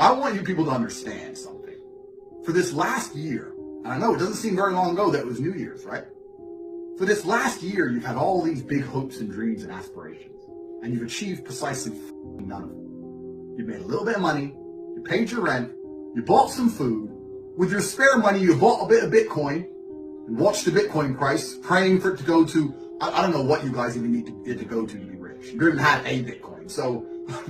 I want you people to understand something. For this last year, and I know it doesn't seem very long ago that it was New Year's, right? For this last year, you've had all these big hopes and dreams and aspirations, and you've achieved precisely none of them. You've made a little bit of money, you paid your rent, you bought some food. With your spare money, you bought a bit of Bitcoin and watched the Bitcoin price, praying for it to go to, I don't know what you guys even need it to go to be rich. You don't even have a Bitcoin, so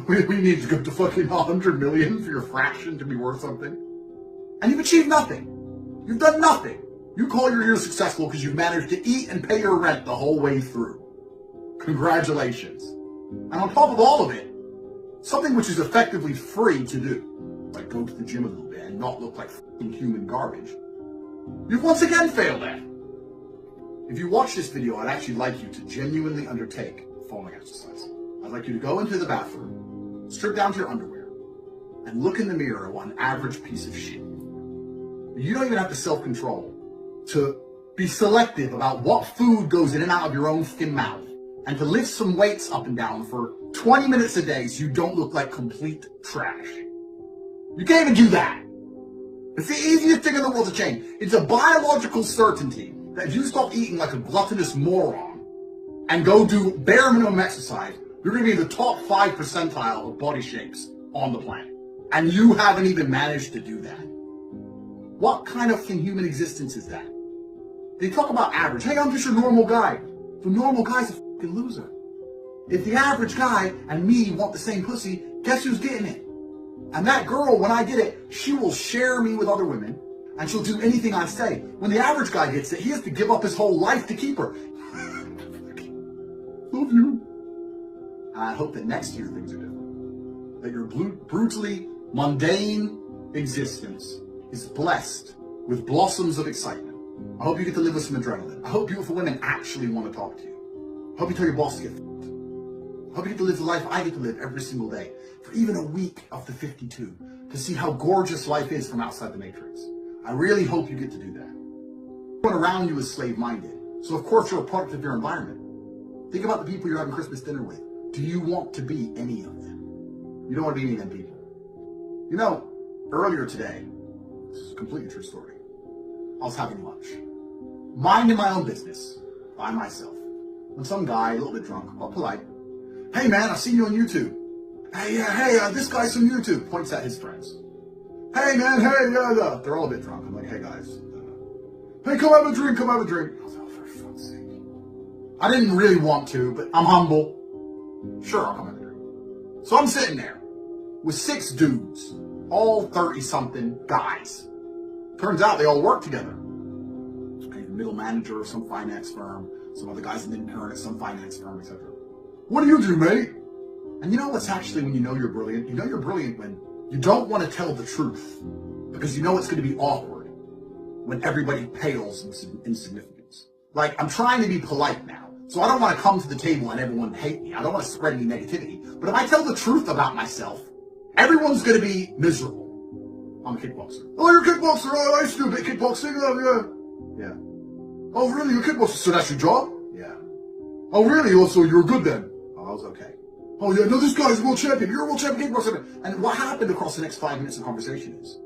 we need to go to fucking 100 million for your fraction to be worth something. And you've achieved nothing. You've done nothing. You call your year successful because you've managed to eat and pay your rent the whole way through. Congratulations. And on top of all of it, something which is effectively free to do, like go to the gym a little bit and not look like fucking human garbage, you've once again failed at. If you watch this video, I'd actually like you to genuinely undertake the following exercise. I'd like you to go into the bathroom, strip down to your underwear, and look in the mirror at one average piece of shit. You don't even have the self-control to be selective about what food goes in and out of your own fucking mouth, and to lift some weights up and down for 20 minutes a day so you don't look like complete trash. You can't even do that. It's the easiest thing in the world to change. It's a biological certainty that if you stop eating like a gluttonous moron and go do bare minimum exercise, you're going to be in the top 5 percentile of body shapes on the planet. And you haven't even managed to do that. What kind of human existence is that? They talk about average. Hey, I'm just a normal guy. The normal guy's a fucking loser. If the average guy and me want the same pussy, guess who's getting it? And that girl, when I get it, she will share me with other women, and she'll do anything I say. When the average guy gets it, he has to give up his whole life to keep her. Love you. I hope that next year things are different. That your brutally mundane existence is blessed with blossoms of excitement. I hope you get to live with some adrenaline. I hope beautiful women actually want to talk to you. I hope you tell your boss to get f***ed. I hope you get to live the life I get to live every single day, for even a week of the 52, to see how gorgeous life is from outside the matrix. I really hope you get to do that. Everyone around you is slave-minded, so of course you're a product of your environment. Think about the people you're having Christmas dinner with. Do you want to be any of them? You don't want to be any of them people. You know, earlier today, this is a completely true story, I was having lunch, minding my own business, by myself, when some guy, a little bit drunk, but polite, hey man, I've seen you on YouTube. Hey, this guy's from YouTube, points at his friends. Hey man, hey, yeah. They're all a bit drunk. I'm like, hey guys, hey, come have a drink, come have a drink. I was like, oh, for fuck's sake. I didn't really want to, but I'm humble. Sure, I'll come have a drink. So I'm sitting there with 6 dudes, all 30-something guys. Turns out they all work together. The middle manager of some finance firm, some other guys an intern at some finance firm, etc. What do you do, mate? And you know what's actually when you know you're brilliant? You know you're brilliant when you don't want to tell the truth because you know it's going to be awkward when everybody pales in significance. Like, I'm trying to be polite now, so I don't want to come to the table and everyone hate me. I don't want to spread any negativity. But if I tell the truth about myself, everyone's going to be miserable. I'm a kickboxer. Oh, you're a kickboxer. Oh, I used to do a bit of kickboxing. Oh, yeah. Oh, really? You're a kickboxer? So that's your job? Yeah. Oh, really? Oh, so you're good then? Oh, I was okay. Oh, yeah, no, this guy's a world champion. You're a world champion kickboxer. And what happened across the next 5 minutes of conversation is,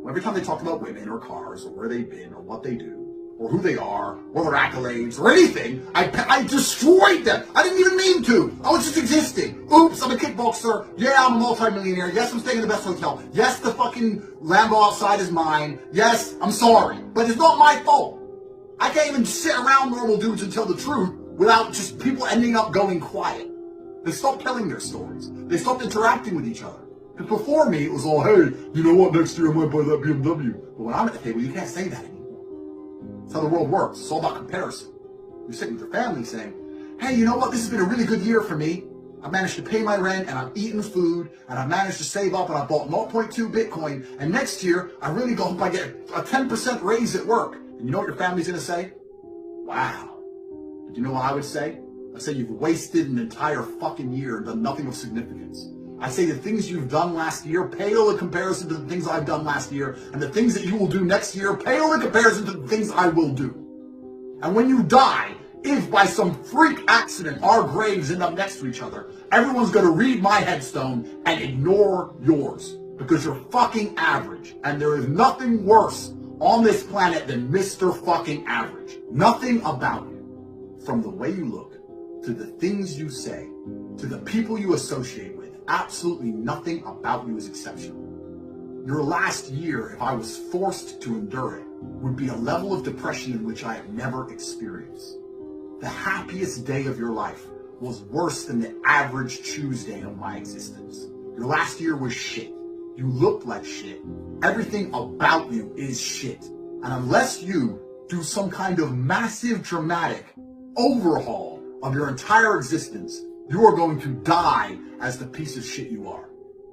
every time they talked about women or cars or where they've been or what they do or who they are or their accolades or anything, I destroyed them. I didn't even mean to. I was just existing. Oops, I'm a kickboxer. Yeah, I'm a multi-millionaire. Yes, I'm staying in the best hotel. Yes, the fucking Lambo outside is mine. Yes, I'm sorry. But it's not my fault. I can't even sit around normal dudes and tell the truth without just people ending up going quiet. They stopped telling their stories. They stopped interacting with each other. Because before me, it was all, hey, you know what, next year I might buy that BMW. But when I'm at the table, you can't say that anymore. That's how the world works. It's all about comparison. You're sitting with your family saying, hey, you know what, this has been a really good year for me. I've managed to pay my rent, and I've eaten food, and I've managed to save up, and I bought 0.2 Bitcoin, and next year, I really hope I get a 10% raise at work. And you know what your family's going to say? Wow. But you know what I would say? I'd say you've wasted an entire fucking year and done nothing of significance. I say the things you've done last year pale in comparison to the things I've done last year, and the things that you will do next year pale in comparison to the things I will do. And when you die, if by some freak accident our graves end up next to each other, everyone's going to read my headstone and ignore yours. because you're fucking average. And there is nothing worse on this planet than Mr. fucking Average. Nothing about you, from the way you look, to the things you say, to the people you associate with, absolutely nothing about you is exceptional. Your last year, if I was forced to endure it, would be a level of depression in which I have never experienced. The happiest day of your life was worse than the average Tuesday of my existence. Your last year was shit. You looked like shit. Everything about you is shit. And unless you do some kind of massive, dramatic overhaul of your entire existence, you are going to die as the piece of shit you are.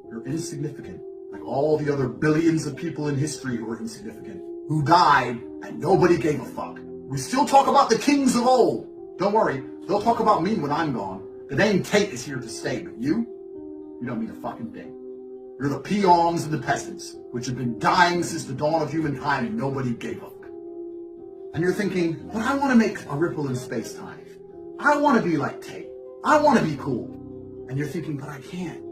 You're insignificant, like all the other billions of people in history who are insignificant, who died and nobody gave a fuck. We still talk about the kings of old. Don't worry, they'll talk about me when I'm gone. The name Tate is here to stay, but you don't mean a fucking thing. You're the peons and the peasants, which have been dying since the dawn of humankind and nobody gave a fuck. And you're thinking, but I want to make a ripple in space-time. I want to be like Tate. I want to be cool. And you're thinking, but I can't.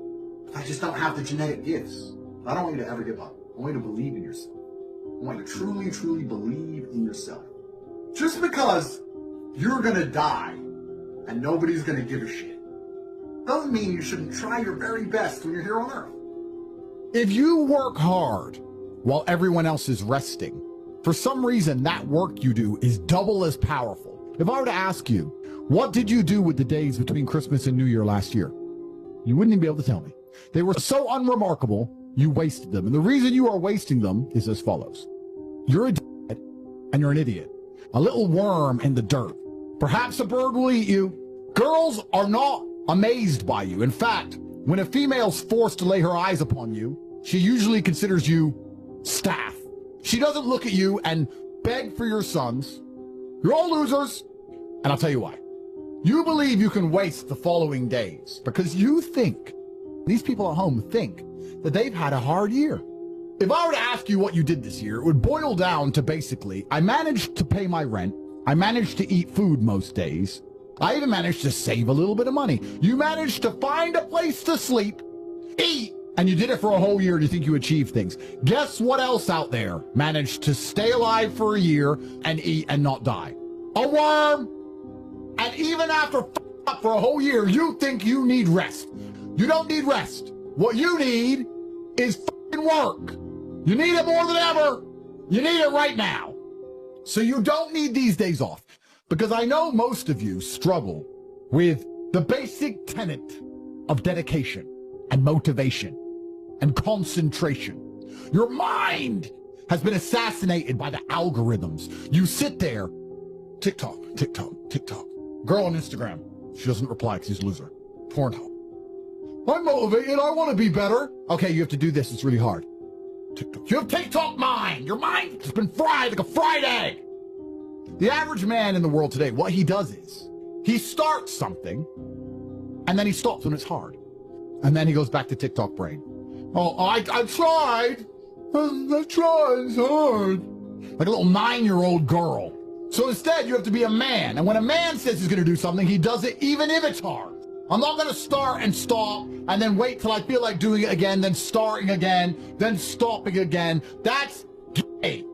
I just don't have the genetic gifts. But I don't want you to ever give up. I want you to believe in yourself. I want you to truly, truly believe in yourself. Just because you're going to die and nobody's going to give a shit doesn't mean you shouldn't try your very best when you're here on Earth. If you work hard while everyone else is resting, for some reason that work you do is double as powerful. If I were to ask you, what did you do with the days between Christmas and New Year last year? You wouldn't even be able to tell me. They were so unremarkable, you wasted them. And the reason you are wasting them is as follows. You're a dickhead and you're an idiot. A little worm in the dirt. Perhaps a bird will eat you. Girls are not amazed by you. In fact, when a female's forced to lay her eyes upon you, she usually considers you staff. She doesn't look at you and beg for your sons. You're all losers. And I'll tell you why. You believe you can waste the following days because you think, these people at home think, that they've had a hard year. If I were to ask you what you did this year, it would boil down to basically, I managed to pay my rent. I managed to eat food most days. I even managed to save a little bit of money. You managed to find a place to sleep, eat, and you did it for a whole year and you think you achieved things. Guess what else out there managed to stay alive for a year and eat and not die? A worm! And even after up for a whole year, you think you need rest. You don't need rest. What you need is work. You need it more than ever. You need it right now. So you don't need these days off, because I know most of you struggle with the basic tenet of dedication and motivation and concentration. Your mind has been assassinated by the algorithms. You sit there, TikTok, TikTok, TikTok. Girl on Instagram, she doesn't reply because she's a loser. Pornhub. I'm motivated, I want to be better. Okay, you have to do this, it's really hard. TikTok. You have TikTok mind. Your mind has been fried like a fried egg. The average man in the world today, what he does is, he starts something, and then he stops when it's hard. And then he goes back to TikTok brain. Oh, I tried. I tried, it's hard. Like a little 9-year-old girl. So instead, you have to be a man. And when a man says he's going to do something, he does it even if it's hard. I'm not going to start and stop and then wait till I feel like doing it again, then starting again, then stopping again. That's gay.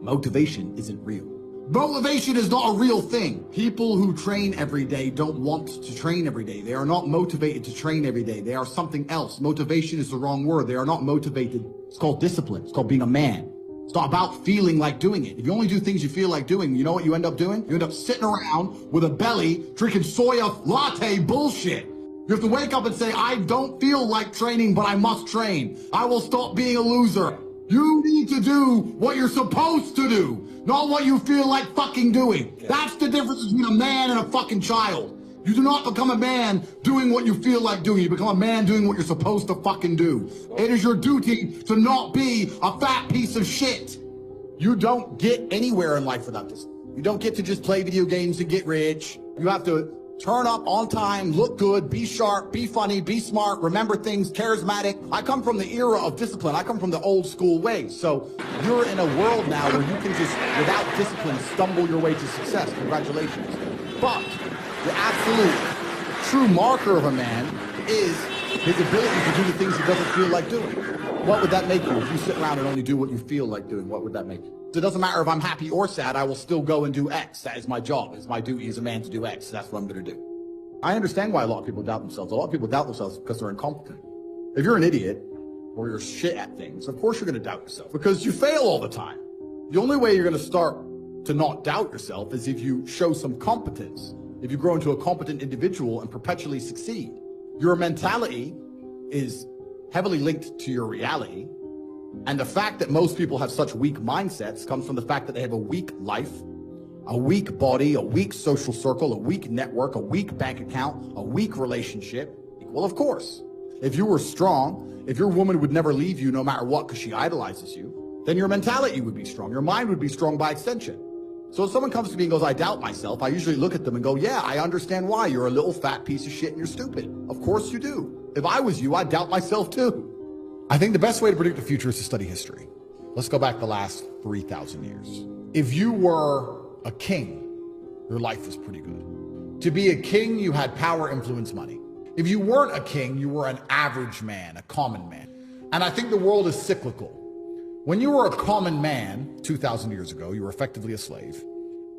Motivation isn't real. Motivation is not a real thing. People who train every day don't want to train every day. They are not motivated to train every day. They are something else. Motivation is the wrong word. They are not motivated. It's called discipline. It's called being a man. It's not about feeling like doing it. If you only do things you feel like doing, you know what you end up doing? You end up sitting around with a belly drinking soya latte bullshit. You have to wake up and say, I don't feel like training, but I must train. I will stop being a loser. You need to do what you're supposed to do, not what you feel like fucking doing. Okay. That's the difference between a man and a fucking child. You do not become a man doing what you feel like doing. You become a man doing what you're supposed to fucking do. It is your duty to not be a fat piece of shit. You don't get anywhere in life without this. You don't get to just play video games and get rich. You have to turn up on time, look good, be sharp, be funny, be smart, remember things, charismatic. I come from the era of discipline. I come from the old school ways. So you're in a world now where you can just, without discipline, stumble your way to success. Congratulations. But the absolute true marker of a man is his ability to do the things he doesn't feel like doing. What would that make you? If you sit around and only do what you feel like doing, what would that make you? So it doesn't matter if I'm happy or sad, I will still go and do X. That is my job. It's my duty as a man to do X. That's what I'm going to do. I understand why a lot of people doubt themselves. A lot of people doubt themselves because they're incompetent. If you're an idiot or you're shit at things, of course you're going to doubt yourself because you fail all the time. The only way you're going to start to not doubt yourself is if you show some competence, if you grow into a competent individual and perpetually succeed. Your mentality is heavily linked to your reality. And the fact that most people have such weak mindsets comes from the fact that they have a weak life, a weak body, a weak social circle, a weak network, a weak bank account, a weak relationship. Well, of course, if you were strong, if your woman would never leave you no matter what because she idolizes you, then your mentality would be strong. Your mind would be strong by extension. So if someone comes to me and goes, I doubt myself, I usually look at them and go, yeah, I understand why. You're a little fat piece of shit and you're stupid. Of course you do. If I was you, I'd doubt myself too. I think the best way to predict the future is to study history. Let's go back the last 3,000 years. If you were a king, your life was pretty good. To be a king, you had power, influence, money. If you weren't a king, you were an average man, a common man. And I think the world is cyclical. When you were a common man 2,000 years ago, you were effectively a slave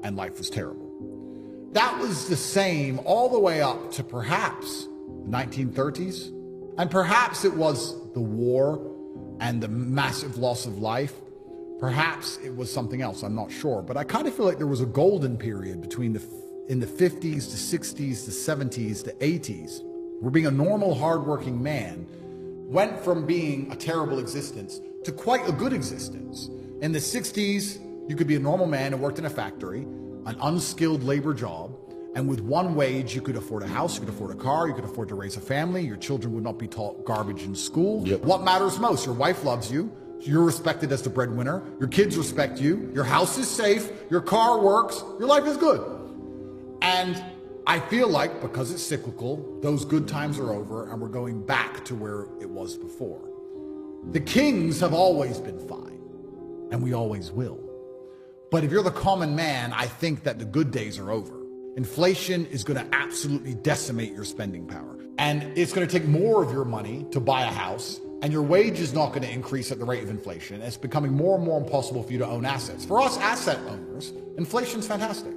and life was terrible. That was the same all the way up to perhaps the 1930s. And perhaps it was the war and the massive loss of life. Perhaps it was something else, I'm not sure. But I kind of feel like there was a golden period between in the 50s to 60s to 70s to 80s, where being a normal, hardworking man went from being a terrible existence to quite a good existence. In the 60s, you could be a normal man who worked in a factory, an unskilled labor job, and with one wage, you could afford a house, you could afford a car, you could afford to raise a family, your children would not be taught garbage in school. Yep. What matters most? Your wife loves you, you're respected as the breadwinner, your kids respect you, your house is safe, your car works, your life is good. And I feel like, because it's cyclical, those good times are over and we're going back to where it was before. The kings have always been fine, and we always will. But if you're the common man, I think that the good days are over. Inflation is going to absolutely decimate your spending power. And it's going to take more of your money to buy a house, and your wage is not going to increase at the rate of inflation. It's becoming more and more impossible for you to own assets. For us asset owners, inflation's fantastic.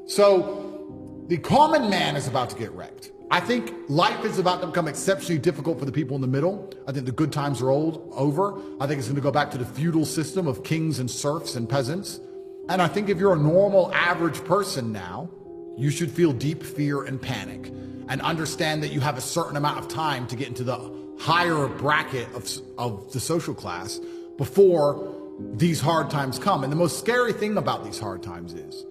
So the common man is about to get wrecked. I think life is about to become exceptionally difficult for the people in the middle. I think the good times are over. I think it's going to go back to the feudal system of kings and serfs and peasants. And I think if you're a normal, average person now, you should feel deep fear and panic and understand that you have a certain amount of time to get into the higher bracket of the social class before these hard times come. And the most scary thing about these hard times is,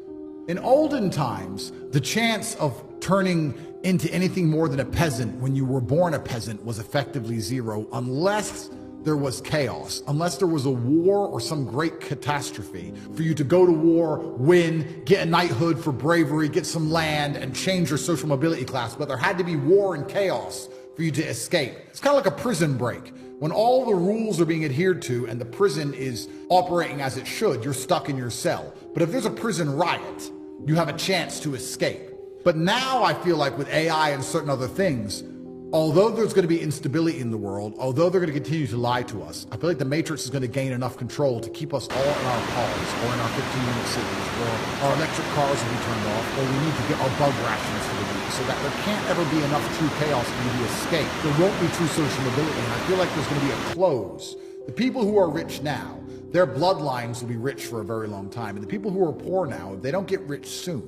in olden times, the chance of turning into anything more than a peasant when you were born a peasant was effectively zero, unless there was chaos, unless there was a war or some great catastrophe for you to go to war, win, get a knighthood for bravery, get some land, and change your social mobility class. But there had to be war and chaos for you to escape. It's kind of like a prison break. When all the rules are being adhered to and the prison is operating as it should, you're stuck in your cell. But if there's a prison riot, you have a chance to escape. But now I feel like with AI and certain other things, although there's going to be instability in the world, although they're going to continue to lie to us, I feel like the Matrix is going to gain enough control to keep us all in our cars or in our 15-minute cities, or our electric cars will be turned off, or we need to get our bug rations for the week so that there can't ever be enough true chaos for you to escape. There won't be true social mobility, and I feel like there's going to be a close. The people who are rich now, their bloodlines will be rich for a very long time. And the people who are poor now, if they don't get rich soon,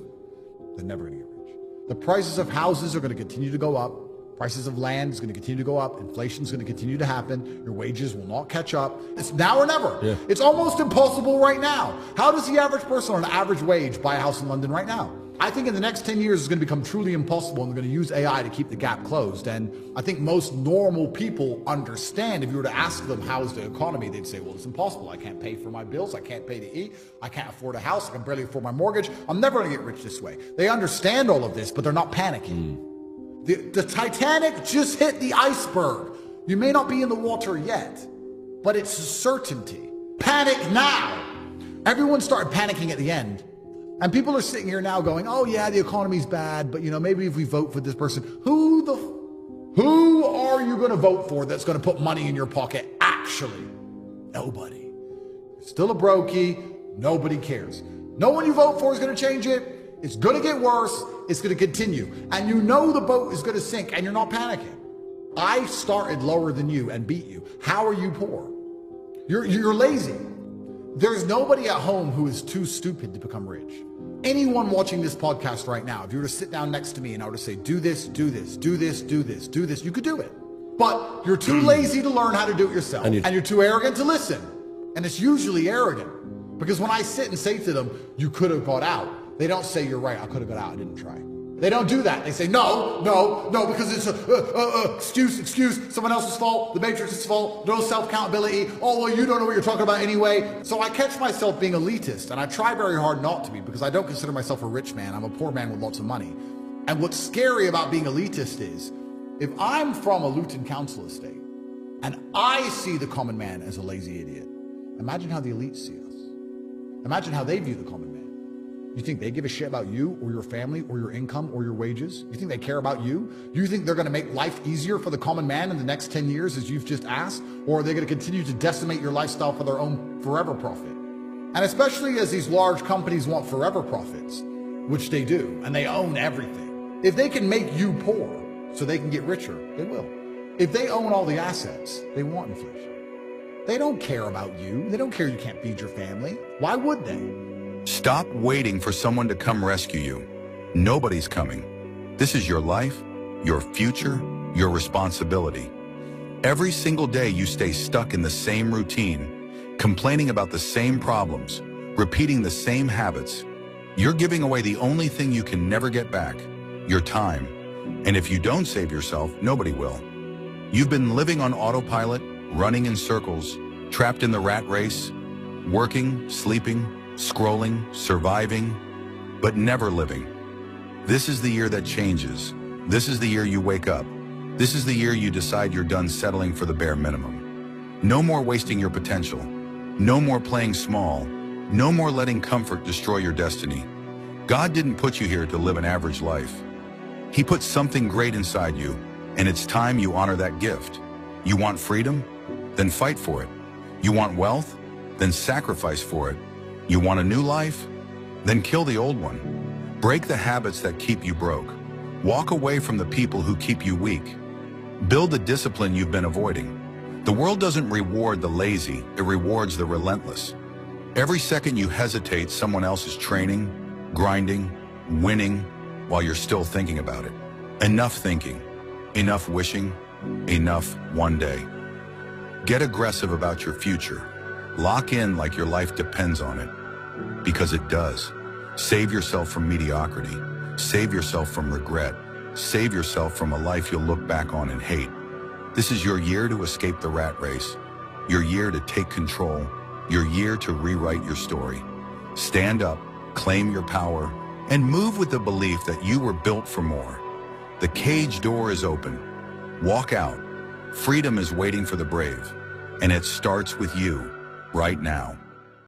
they're never going to get rich. The prices of houses are going to continue to go up. Prices of land is going to continue to go up. Inflation is going to continue to happen. Your wages will not catch up. It's now or never. Yeah. It's almost impossible right now. How does the average person on an average wage buy a house in London right now? I think in the next 10 years, it's going to become truly impossible, and they're going to use AI to keep the gap closed. And I think most normal people understand. If you were to ask them, how is the economy? They'd say, well, it's impossible. I can't pay for my bills. I can't pay to eat. I can't afford a house. I can barely afford my mortgage. I'm never going to get rich this way. They understand all of this, but they're not panicking. The Titanic just hit the iceberg. You may not be in the water yet, but it's a certainty. Panic now. Everyone started panicking at the end. And people are sitting here now going, oh yeah, the economy's bad, but maybe if we vote for this person, who are you going to vote for that's going to put money in your pocket actually? Actually, nobody. Still a brokey. Nobody cares. No one you vote for is going to change it. It's going to get worse. It's going to continue. And you know the boat is going to sink and you're not panicking. I started lower than you and beat you. How are you poor? You're lazy. There's nobody at home who is too stupid to become rich. Anyone watching this podcast right now, if you were to sit down next to me and I were to say, do this, do this, do this, do this, do this, you could do it. But you're too lazy to learn how to do it yourself. And you're too arrogant to listen. And it's usually arrogant. Because when I sit and say to them, you could have got out, they don't say, you're right, I could have got out, I didn't try. They don't do that. They say, no, because it's excuse, someone else's fault, the Matrix's fault, no self-accountability. Oh, well, you don't know what you're talking about anyway. So I catch myself being elitist, and I try very hard not to be because I don't consider myself a rich man. I'm a poor man with lots of money. And what's scary about being elitist is, if I'm from a Luton Council estate, and I see the common man as a lazy idiot, imagine how the elites see us. Imagine how they view the common man. You think they give a shit about you or your family or your income or your wages? You think they care about you? You think they're going to make life easier for the common man in the next 10 years as you've just asked? Or are they going to continue to decimate your lifestyle for their own forever profit? And especially as these large companies want forever profits, which they do, and they own everything. If they can make you poor so they can get richer, they will. If they own all the assets, they want inflation. They don't care about you. They don't care you can't feed your family. Why would they? Stop waiting for someone to come rescue you. Nobody's coming. This is your life, your future, your responsibility. Every single day you stay stuck in the same routine, complaining about the same problems, repeating the same habits. You're giving away the only thing you can never get back, your time. And if you don't save yourself, nobody will. You've been living on autopilot, running in circles, trapped in the rat race, working, sleeping, scrolling, surviving, but never living. This is the year that changes. This is the year you wake up. This is the year you decide you're done settling for the bare minimum. No more wasting your potential. No more playing small. No more letting comfort destroy your destiny. God didn't put you here to live an average life. He put something great inside you, and it's time you honor that gift. You want freedom? Then fight for it. You want wealth? Then sacrifice for it. You want a new life? Then kill the old one. Break the habits that keep you broke. Walk away from the people who keep you weak. Build the discipline you've been avoiding. The world doesn't reward the lazy, it rewards the relentless. Every second you hesitate, someone else is training, grinding, winning, while you're still thinking about it. Enough thinking, enough wishing, enough one day. Get aggressive about your future. Lock in like your life depends on it. Because it does. Save yourself from mediocrity. Save yourself from regret. Save yourself from a life you'll look back on and hate. This is your year to escape the rat race. Your year to take control. Your year to rewrite your story. Stand up, claim your power, and move with the belief that you were built for more. The cage door is open. Walk out. Freedom is waiting for the brave. And it starts with you right now.